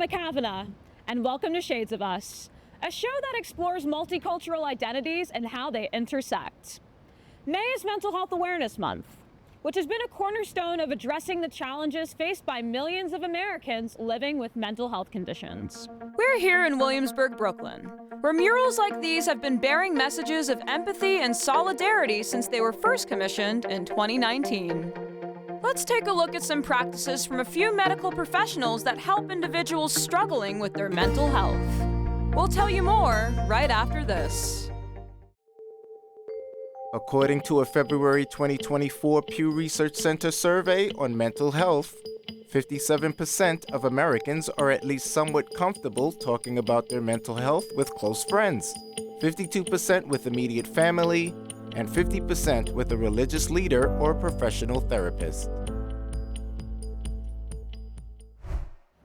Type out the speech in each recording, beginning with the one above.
Emma Kavanagh, and welcome to Shades of Us, a show that explores multicultural identities and how they intersect. May is Mental Health Awareness Month, which has been a cornerstone of addressing the challenges faced by millions of Americans living with mental health conditions. We're here in Williamsburg, Brooklyn, where murals like these have been bearing messages of empathy and solidarity since they were first commissioned in 2019. Let's take a look at some practices from a few medical professionals that help individuals struggling with their mental health. We'll tell you more right after this. According to a February 2024 Pew Research Center survey on mental health, 57% of Americans are at least somewhat comfortable talking about their mental health with close friends, 52% with immediate family, and 50% with a religious leader or professional therapist.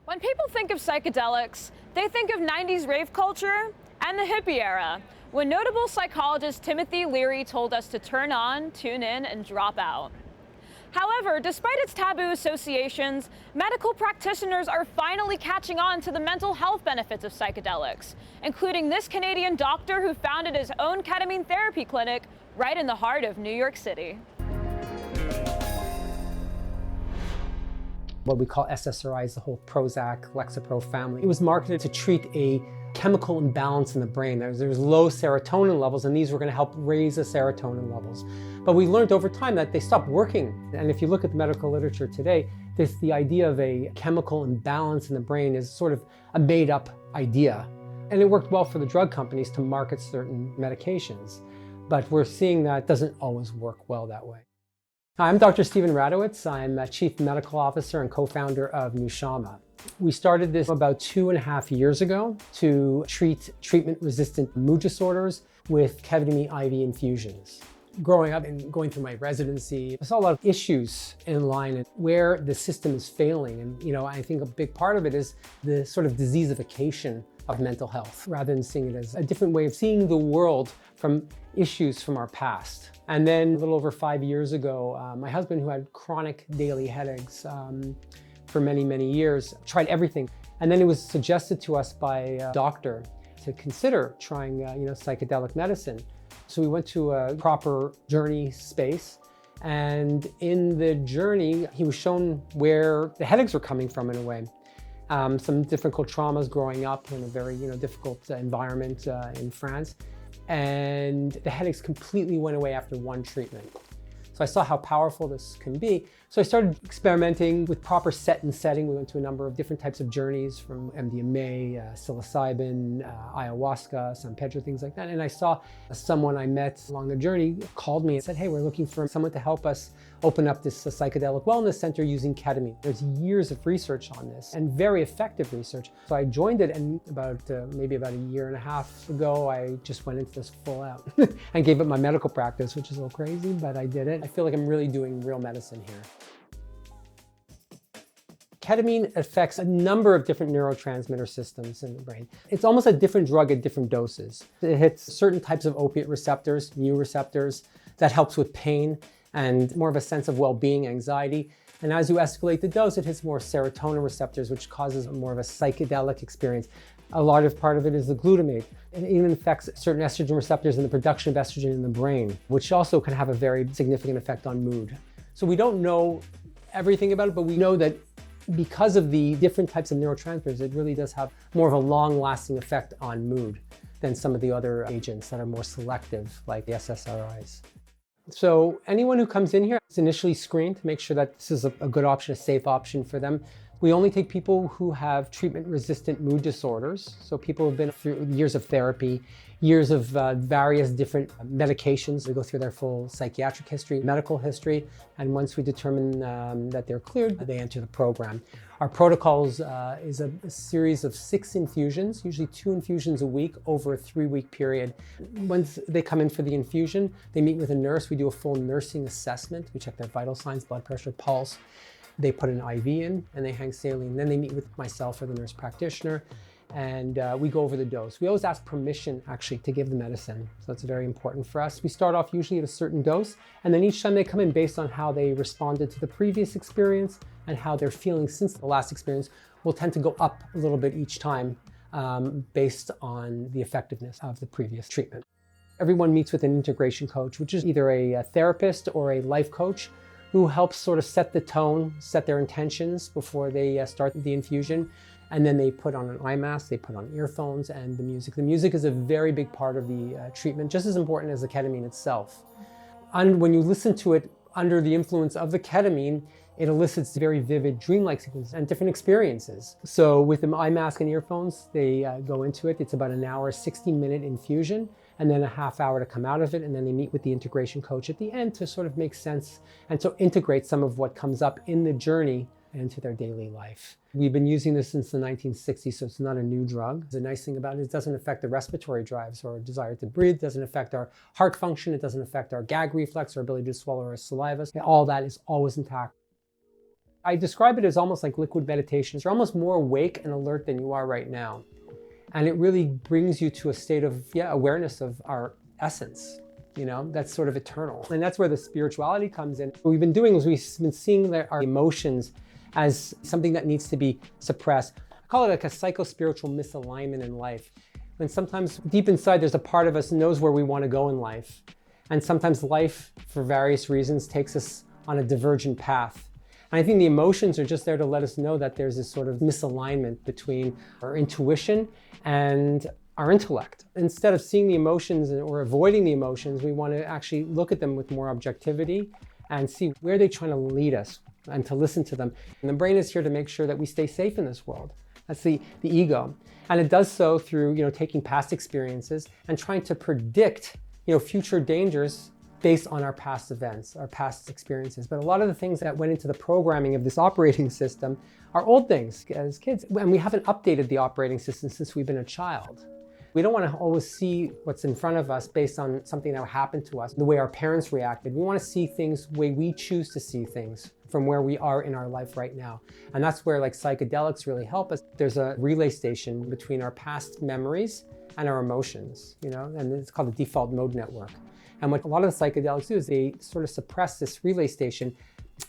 When people think of psychedelics, they think of 90s rave culture and the hippie era, when notable psychologist Timothy Leary told us to turn on, tune in, and drop out. However, despite its taboo associations, medical practitioners are finally catching on to the mental health benefits of psychedelics, including this Canadian doctor who founded his own ketamine therapy clinic right in the heart of New York City. What we call SSRIs, the whole Prozac, Lexapro family. It was marketed to treat a chemical imbalance in the brain. There was low serotonin levels, and these were going to help raise the serotonin levels. But we learned over time that they stopped working. And if you look at the medical literature today, the idea of a chemical imbalance in the brain is sort of a made-up idea. And it worked well for the drug companies to market certain medications. But we're seeing that doesn't always work well that way. Hi, I'm Dr. Stephen Radowitz. I'm a Chief Medical Officer and co-founder of Nushama. We started this about 2.5 years ago to treat treatment-resistant mood disorders with ketamine IV infusions. Growing up and going through my residency, I saw a lot of issues in line and where the system is failing. And I think a big part of it is the sort of diseasification of mental health, rather than seeing it as a different way of seeing the world from issues from our past. And then a little over 5 years ago, my husband, who had chronic daily headaches for many, many years, tried everything. And then it was suggested to us by a doctor to consider trying psychedelic medicine. So we went to a proper journey space. And in the journey, he was shown where the headaches were coming from in a way. Some difficult traumas growing up in a very difficult environment in France. And the headaches completely went away after one treatment. So I saw how powerful this can be. So I started experimenting with proper set and setting. We went to a number of different types of journeys, from MDMA, psilocybin, ayahuasca, San Pedro, things like that. And I saw someone I met along the journey called me and said, hey, we're looking for someone to help us open up this psychedelic wellness center using ketamine. There's years of research on this and very effective research. So I joined it, and maybe about a year and a half ago, I just went into this full out and gave up my medical practice, which is a little crazy, but I did it. I feel like I'm really doing real medicine here. Ketamine affects a number of different neurotransmitter systems in the brain. It's almost a different drug at different doses. It hits certain types of opiate receptors, mu receptors, that helps with pain and more of a sense of well-being, anxiety. And as you escalate the dose, it hits more serotonin receptors, which causes more of a psychedelic experience. A large part of it is the glutamate. It even affects certain estrogen receptors and the production of estrogen in the brain, which also can have a very significant effect on mood. So we don't know everything about it, but we know that because of the different types of neurotransmitters, it really does have more of a long-lasting effect on mood than some of the other agents that are more selective, like the SSRIs. So anyone who comes in here is initially screened to make sure that this is a good option, a safe option for them. We only take people who have treatment-resistant mood disorders, so people who have been through years of therapy, years of various different medications. We go through their full psychiatric history, medical history, and once we determine that they're cleared, they enter the program. Our protocols is a series of 6 infusions, usually 2 infusions a week over a 3-week period. Once they come in for the infusion, they meet with a nurse. We do a full nursing assessment. We check their vital signs, blood pressure, pulse. They put an IV in and they hang saline. Then they meet with myself or the nurse practitioner. and we go over the dose. We always ask permission actually to give the medicine, so that's very important for us. We start off usually at a certain dose, and then each time they come in based on how they responded to the previous experience and how they're feeling since the last experience, we'll tend to go up a little bit each time based on the effectiveness of the previous treatment. Everyone meets with an integration coach, which is either a therapist or a life coach who helps sort of set the tone, set their intentions before they start the infusion. And then they put on an eye mask, they put on earphones, and the music. The music is a very big part of the treatment, just as important as the ketamine itself. And when you listen to it under the influence of the ketamine, it elicits very vivid dreamlike sequences and different experiences. So with the eye mask and earphones, they go into it. It's about an hour, 60-minute infusion, and then a half hour to come out of it. And then they meet with the integration coach at the end to sort of make sense and to integrate some of what comes up in the journey into their daily life. We've been using this since the 1960s, so it's not a new drug. The nice thing about it is it doesn't affect the respiratory drives or desire to breathe, it doesn't affect our heart function, it doesn't affect our gag reflex, our ability to swallow our saliva. All that is always intact. I describe it as almost like liquid meditation. You're almost more awake and alert than you are right now. And it really brings you to a state of awareness of our essence. That's sort of eternal. And that's where the spirituality comes in. What we've been doing is we've been seeing our emotions as something that needs to be suppressed. I call it like a psycho-spiritual misalignment in life. When sometimes deep inside there's a part of us that knows where we want to go in life. And sometimes life, for various reasons, takes us on a divergent path. And I think the emotions are just there to let us know that there's this sort of misalignment between our intuition and our intellect. Instead of seeing the emotions or avoiding the emotions, we want to actually look at them with more objectivity and see where they're trying to lead us and to listen to them. And the brain is here to make sure that we stay safe in this world. That's the ego. And it does so through taking past experiences and trying to predict future dangers based on our past events, our past experiences. But a lot of the things that went into the programming of this operating system are old things as kids. And we haven't updated the operating system since we've been a child. We don't want to always see what's in front of us based on something that happened to us, the way our parents reacted. We want to see things the way we choose to see things from where we are in our life right now. And that's where psychedelics really help us. There's a relay station between our past memories and our emotions, and it's called the default mode network. And what a lot of the psychedelics do is they sort of suppress this relay station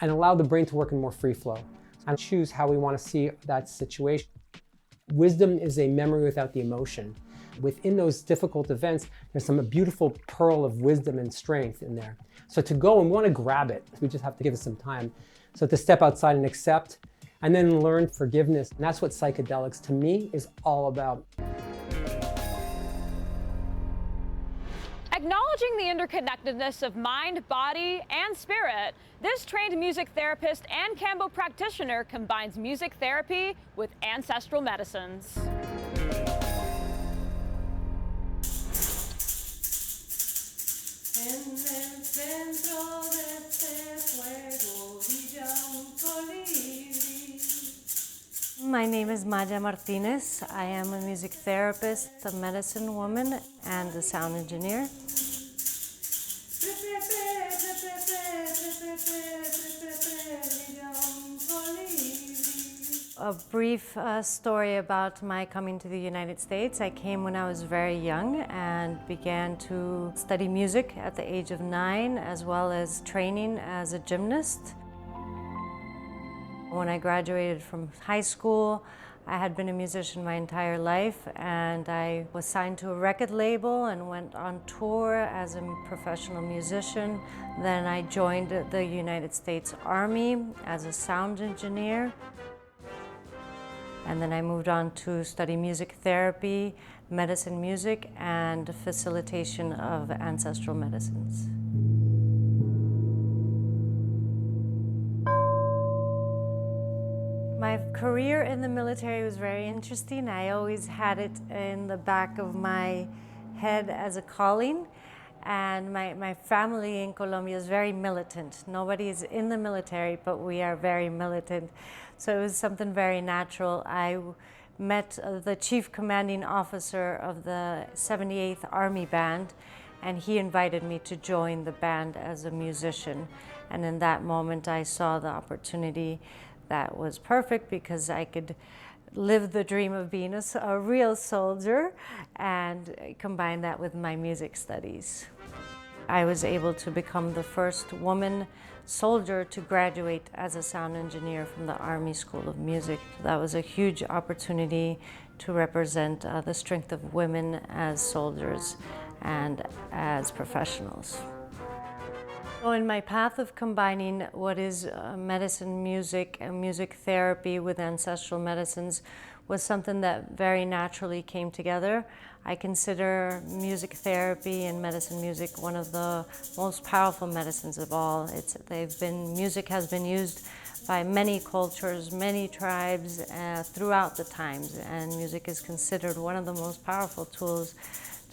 and allow the brain to work in more free flow and choose how we want to see that situation. Wisdom is a memory without the emotion. Within those difficult events, there's some beautiful pearl of wisdom and strength in there. So to go and we want to grab it, we just have to give it some time. So to step outside and accept, and then learn forgiveness. And that's what psychedelics, to me, is all about. Acknowledging the interconnectedness of mind, body, and spirit, this trained music therapist and Kambo practitioner combines music therapy with ancestral medicines. En el centro de este fuego brilla un colibrí. My name is Maya Martinez. I am a music therapist, a medicine woman, and a sound engineer. A brief story about my coming to the United States. I came when I was very young and began to study music at the age of 9, as well as training as a gymnast. When I graduated from high school, I had been a musician my entire life, and I was signed to a record label and went on tour as a professional musician. Then I joined the United States Army as a sound engineer. And then I moved on to study music therapy, medicine music, and facilitation of ancestral medicines. My career in the military was very interesting. I always had it in the back of my head as a calling. And my family in Colombia is very militant. Nobody is in the military, but we are very militant. So it was something very natural. I met the chief commanding officer of the 78th Army Band, and he invited me to join the band as a musician. And in that moment, I saw the opportunity that was perfect because I could live the dream of being a real soldier and combine that with my music studies. I was able to become the first woman soldier to graduate as a sound engineer from the Army School of Music. That was a huge opportunity to represent the strength of women as soldiers and as professionals. So in my path of combining what is medicine, music, and music therapy with ancestral medicines was something that very naturally came together. I consider music therapy and medicine music one of the most powerful medicines of all. Music has been used by many cultures, many tribes throughout the times, and music is considered one of the most powerful tools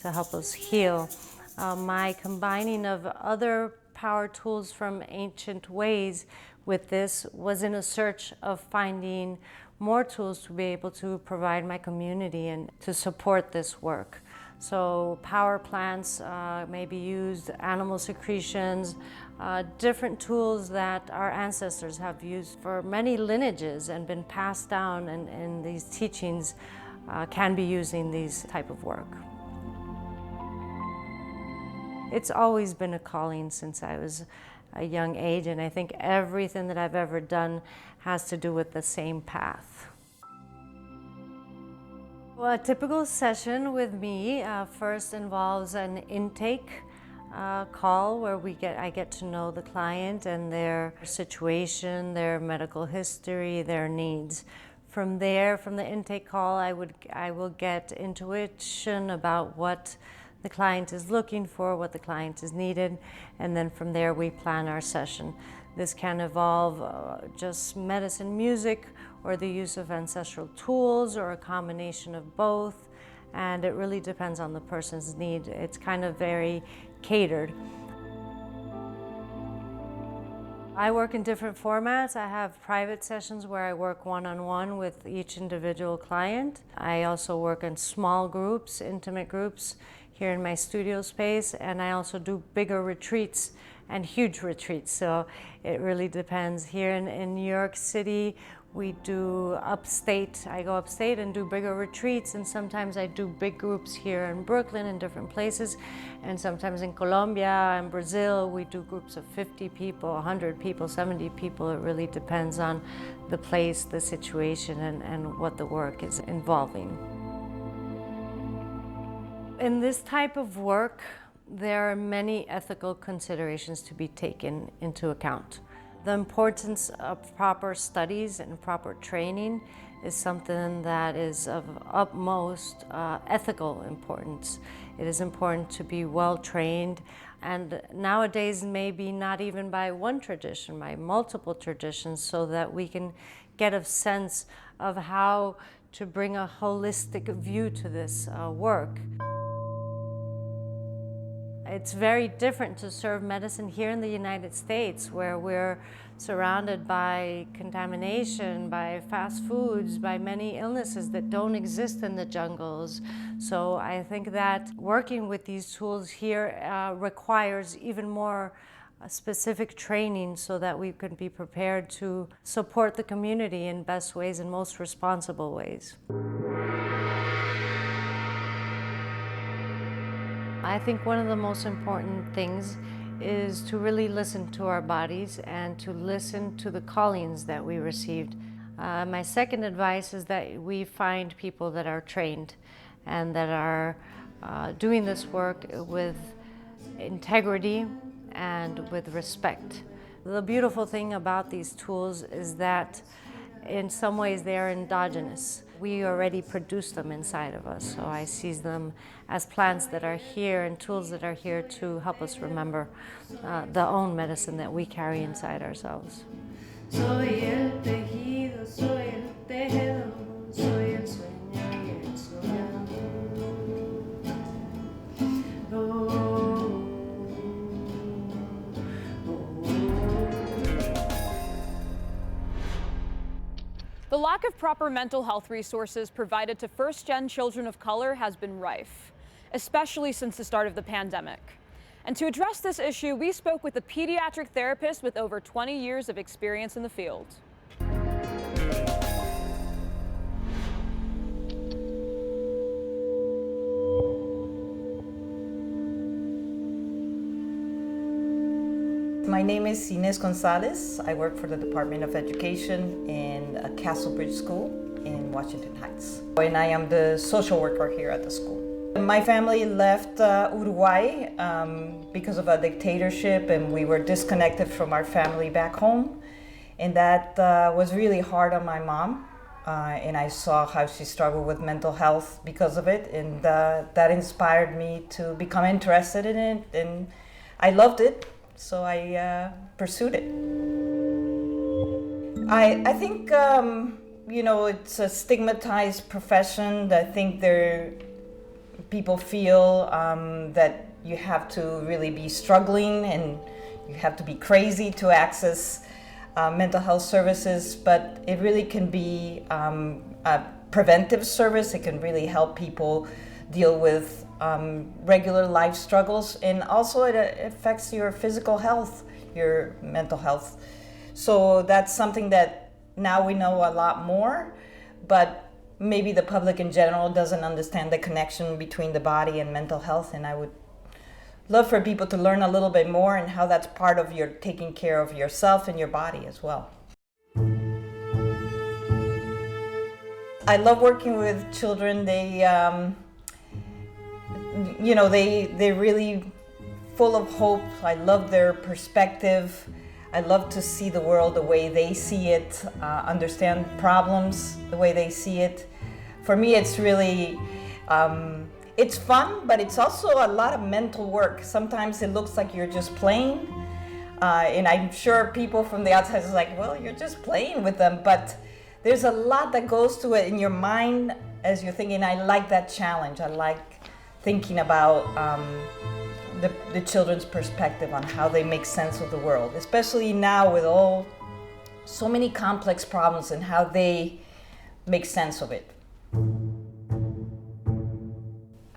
to help us heal. My combining of other power tools from ancient ways with this was in a search of finding more tools to be able to provide my community and to support this work. So power plants may be used, animal secretions, different tools that our ancestors have used for many lineages and been passed down, and these teachings can be used in these type of work. It's always been a calling since I was a young age, and I think everything that I've ever done has to do with the same path. Well, a typical session with me first involves an intake call where I get to know the client and their situation, their medical history, their needs. From there, from the intake call, I will get intuition about what the client is looking for, what the client is needed, and then from there we plan our session. This can involve just medicine music or the use of ancestral tools or a combination of both, and it really depends on the person's need. It's kind of very catered. I work in different formats. I have private sessions where I work one-on-one with each individual client. I also work in small groups, intimate groups, here in my studio space, and I also do bigger retreats and huge retreats, so it really depends. Here in New York City, we do upstate. I go upstate and do bigger retreats, and sometimes I do big groups here in Brooklyn in different places, and sometimes in Colombia and Brazil, we do groups of 50 people, 100 people, 70 people. It really depends on the place, the situation, and what the work is involving. In this type of work, there are many ethical considerations to be taken into account. The importance of proper studies and proper training is something that is of utmost ethical importance. It is important to be well trained, and nowadays maybe not even by one tradition, by multiple traditions, so that we can get a sense of how to bring a holistic view to this work. It's very different to serve medicine here in the United States, where we're surrounded by contamination, by fast foods, by many illnesses that don't exist in the jungles. So I think that working with these tools here requires even more specific training so that we can be prepared to support the community in best ways and most responsible ways. I think one of the most important things is to really listen to our bodies and to listen to the callings that we received. My second advice is that we find people that are trained and that are doing this work with integrity and with respect. The beautiful thing about these tools is that in some ways they are endogenous. We already produce them inside of us, so I see them as plants that are here and tools that are here to help us remember the own medicine that we carry inside ourselves. Soy el tejido, soy el tejedor, soy el sueño y el soñador. The lack of proper mental health resources provided to first-gen children of color has been rife, especially since the start of the pandemic. And to address this issue, we spoke with a pediatric therapist with over 20 years of experience in the field. My name is Ines Gonzalez. I work for the Department of Education in Castlebridge School in Washington Heights. And I am the social worker here at the school. My family left Uruguay because of a dictatorship, and we were disconnected from our family back home. And that was really hard on my mom. And I saw how she struggled with mental health because of it. And that inspired me to become interested in it. And I loved it, so I pursued it. I think, it's a stigmatized profession. I think people feel that you have to really be struggling and you have to be crazy to access mental health services, but it really can be a preventive service. It can really help people deal with regular life struggles, and also it affects your physical health, your mental health. So that's something that now we know a lot more, but maybe the public in general doesn't understand the connection between the body and mental health, and I would love for people to learn a little bit more and how that's part of your taking care of yourself and your body as well. I love working with children. They're really full of hope. I love their perspective. I love to see the world the way they see it, understand problems the way they see it. For me, it's really, it's fun, but it's also a lot of mental work. Sometimes it looks like you're just playing, and I'm sure people from the outside is like, well, you're just playing with them, but there's a lot that goes to it in your mind as you're thinking. I like that challenge. I like thinking about the children's perspective on how they make sense of the world, especially now with so many complex problems and how they make sense of it.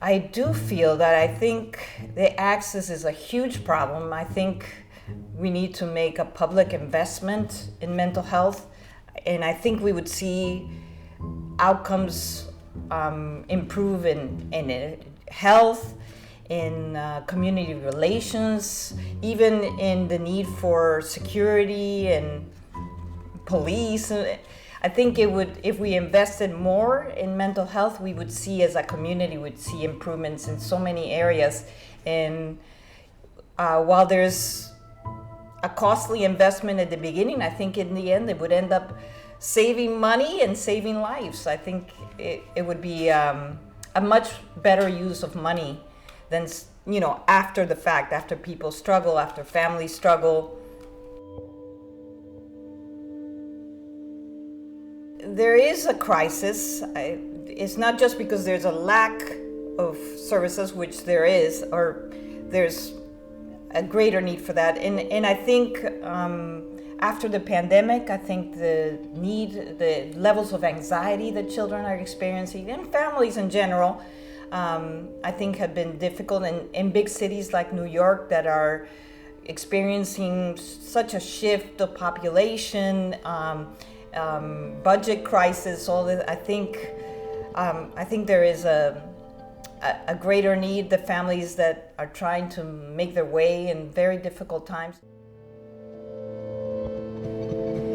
I do feel that I think the access is a huge problem. I think we need to make a public investment in mental health, and I think we would see outcomes improve in health, in community relations, even in the need for security and police. I think it would, if we invested more in mental health, we would see, as a community, would see improvements in so many areas. And while there's a costly investment at the beginning, I think in the end it would end up saving money and saving lives. I think it would be a much better use of money than, after the fact, after people struggle, after families struggle. There is a crisis. It's not just because there's a lack of services, which there is, or there's a greater need for that. And I think after the pandemic, I think the levels of anxiety that children are experiencing, and families in general, I think have been difficult in big cities like New York that are experiencing such a shift of population, budget crisis, all that. I think there is a greater need, the families that are trying to make their way in very difficult times.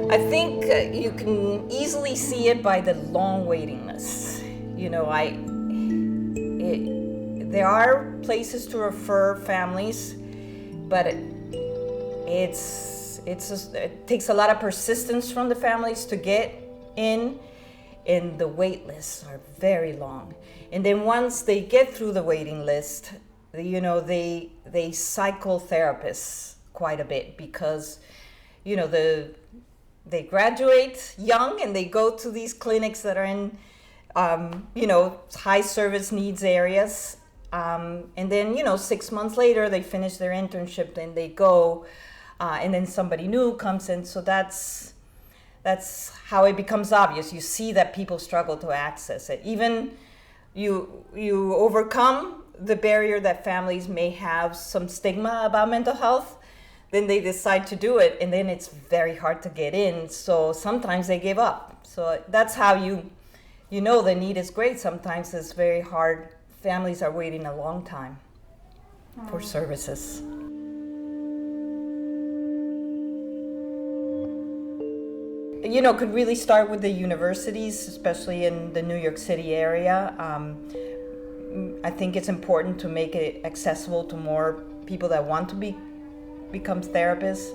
I think you can easily see it by the long waiting lists. There are places to refer families, but it takes a lot of persistence from the families to get in, and the wait lists are very long. And then once they get through the waiting list, they cycle therapists quite a bit because, they graduate young and they go to these clinics that are in, high service needs areas. And then, 6 months later, they finish their internship and they go, and then somebody new comes in. So that's how it becomes obvious. You see that people struggle to access it. Even you overcome the barrier that families may have some stigma about mental health, then they decide to do it, and then it's very hard to get in. So sometimes they give up. So that's how you know the need is great. Sometimes it's very hard. Families are waiting a long time for services. could really start with the universities, especially in the New York City area. I think it's important to make it accessible to more people that want to become therapists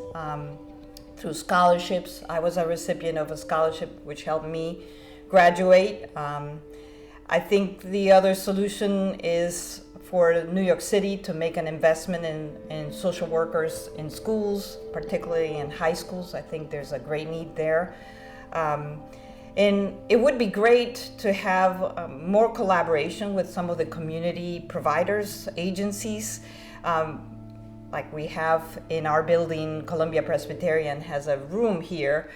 through scholarships. I was a recipient of a scholarship which helped me graduate. I think the other solution is for New York City to make an investment in social workers in schools, particularly in high schools. I think there's a great need there. And it would be great to have more collaboration with some of the community providers, agencies. Like we have in our building, Columbia Presbyterian has a room here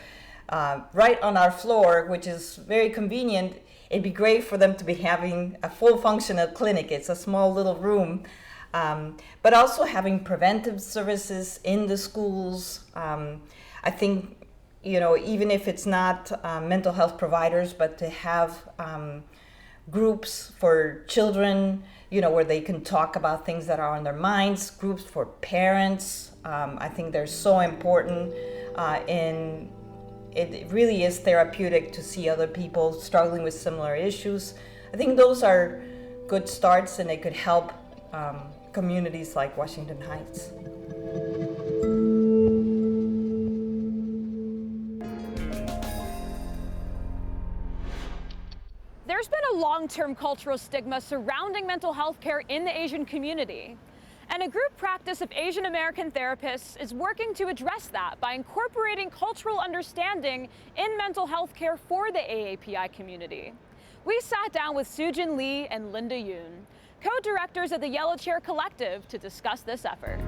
right on our floor, which is very convenient. It'd be great for them to be having a full functional clinic. It's a small little room, but also having preventive services in the schools. I think, even if it's not mental health providers, but to have groups for children, where they can talk about things that are on their minds, groups for parents. I think they're so important, and it really is therapeutic to see other people struggling with similar issues. I think those are good starts, and it could help communities like Washington Heights. There's been a long-term cultural stigma surrounding mental health care in the Asian community. And a group practice of Asian American therapists is working to address that by incorporating cultural understanding in mental health care for the AAPI community. We sat down with Sujin Lee and Linda Yoon, co-directors of the Yellow Chair Collective, to discuss this effort.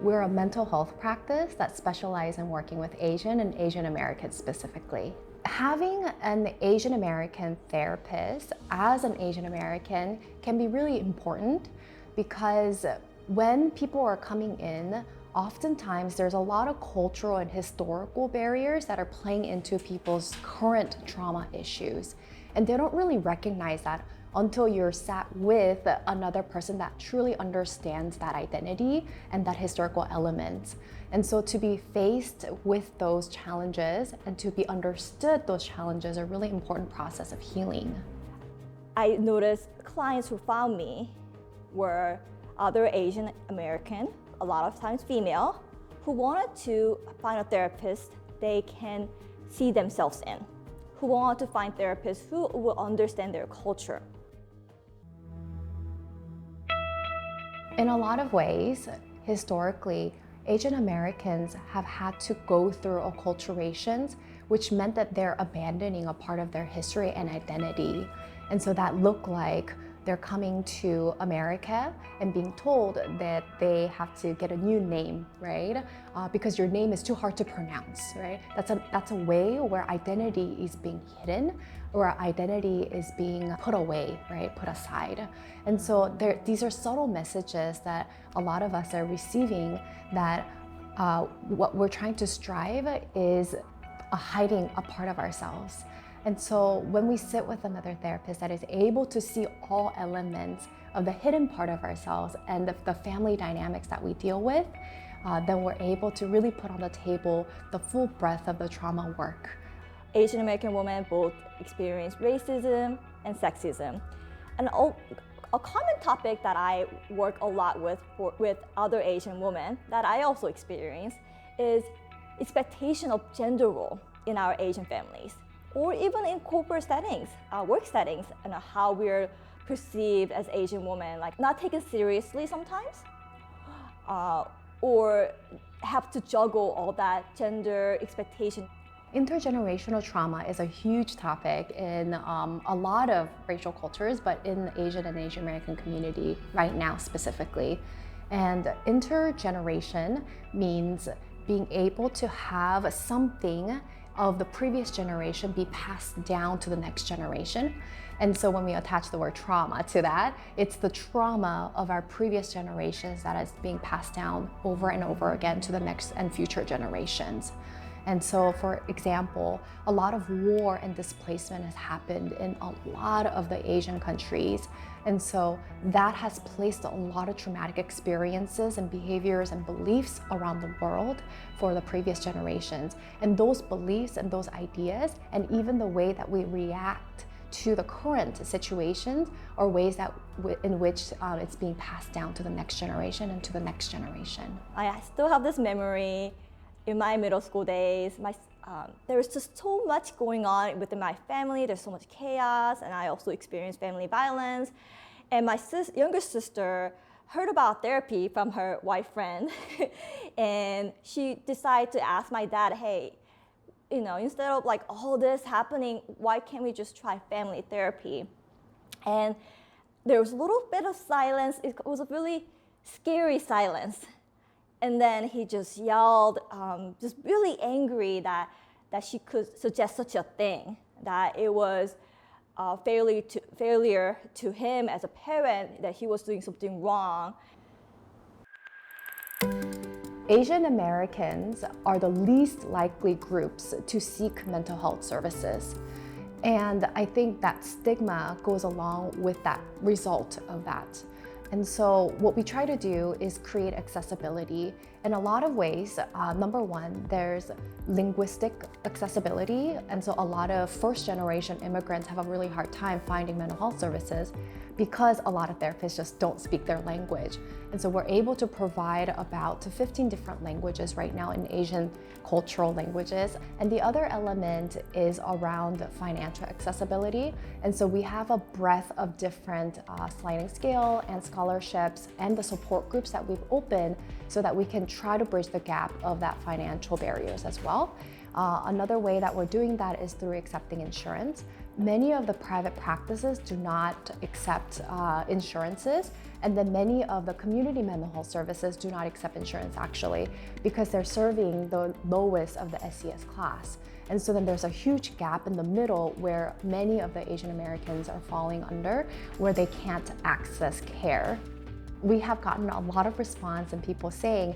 We're a mental health practice that specializes in working with Asian and Asian Americans specifically. Having an Asian American therapist as an Asian American can be really important because when people are coming in, oftentimes there's a lot of cultural and historical barriers that are playing into people's current trauma issues. And they don't really recognize that until you're sat with another person that truly understands that identity and that historical element. And so to be faced with those challenges and to be understood those challenges are a really important process of healing. I noticed clients who found me were other Asian American, a lot of times female, who wanted to find a therapist they can see themselves in, who wanted to find therapists who will understand their culture. In a lot of ways, historically, Asian Americans have had to go through acculturations, which meant that they're abandoning a part of their history and identity. And so that looked like they're coming to America and being told that they have to get a new name, right? Because your name is too hard to pronounce, right? That's a way where identity is being hidden, or identity is being put away, right? Put aside. And so these are subtle messages that a lot of us are receiving that what we're trying to strive is hiding a part of ourselves. And so when we sit with another therapist that is able to see all elements of the hidden part of ourselves and the family dynamics that we deal with, then we're able to really put on the table the full breadth of the trauma work. Asian American women both experience racism and sexism. And a common topic that I work a lot with other Asian women that I also experience is expectation of gender role in our Asian families, or even in corporate settings, work settings, and how we're perceived as Asian women, like not taken seriously sometimes, or have to juggle all that gender expectation. Intergenerational trauma is a huge topic in a lot of racial cultures, but in the Asian and Asian American community right now specifically. And intergeneration means being able to have something of the previous generation be passed down to the next generation. And so when we attach the word trauma to that, it's the trauma of our previous generations that is being passed down over and over again to the next and future generations. And so, for example, a lot of war and displacement has happened in a lot of the Asian countries. And so that has placed a lot of traumatic experiences and behaviors and beliefs around the world for the previous generations. And those beliefs and those ideas, and even the way that we react to the current situations, are ways that in which it's being passed down to the next generation and to the next generation. I still have this memory in my middle school days. There was just so much going on within my family. There's so much chaos, and I also experienced family violence. And my younger sister heard about therapy from her white friend, and she decided to ask my dad, hey, instead of like all this happening, why can't we just try family therapy? And there was a little bit of silence. It was a really scary silence. And then he just yelled, just really angry that she could suggest such a thing, that it was failure to him as a parent, that he was doing something wrong. Asian Americans are the least likely groups to seek mental health services. And I think that stigma goes along with that result of that. And so what we try to do is create accessibility in a lot of ways. Number one, there's linguistic accessibility. And so a lot of first-generation immigrants have a really hard time finding mental health services because a lot of therapists just don't speak their language. And so we're able to provide about 15 different languages right now in Asian cultural languages. And the other element is around financial accessibility. And so we have a breadth of different sliding scale and scholarships and the support groups that we've opened so that we can try to bridge the gap of that financial barriers as well. Another way that we're doing that is through accepting insurance. Many of the private practices do not accept insurances, and then many of the community mental health services do not accept insurance actually, because they're serving the lowest of the SES class. And so then there's a huge gap in the middle where many of the Asian Americans are falling under, where they can't access care. We have gotten a lot of response and people saying,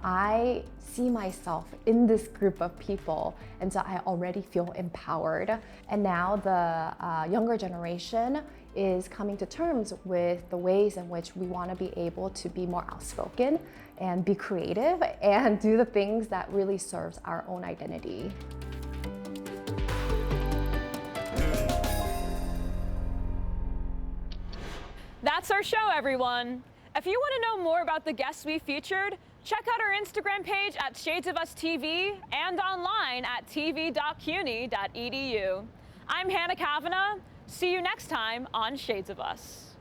I see myself in this group of people, and so I already feel empowered. And now the younger generation is coming to terms with the ways in which we want to be able to be more outspoken and be creative and do the things that really serves our own identity. That's our show, everyone. If you want to know more about the guests we featured, check out our Instagram page at Shades of Us TV and online at tv.cuny.edu. I'm Hannah Kavanagh. See you next time on Shades of Us.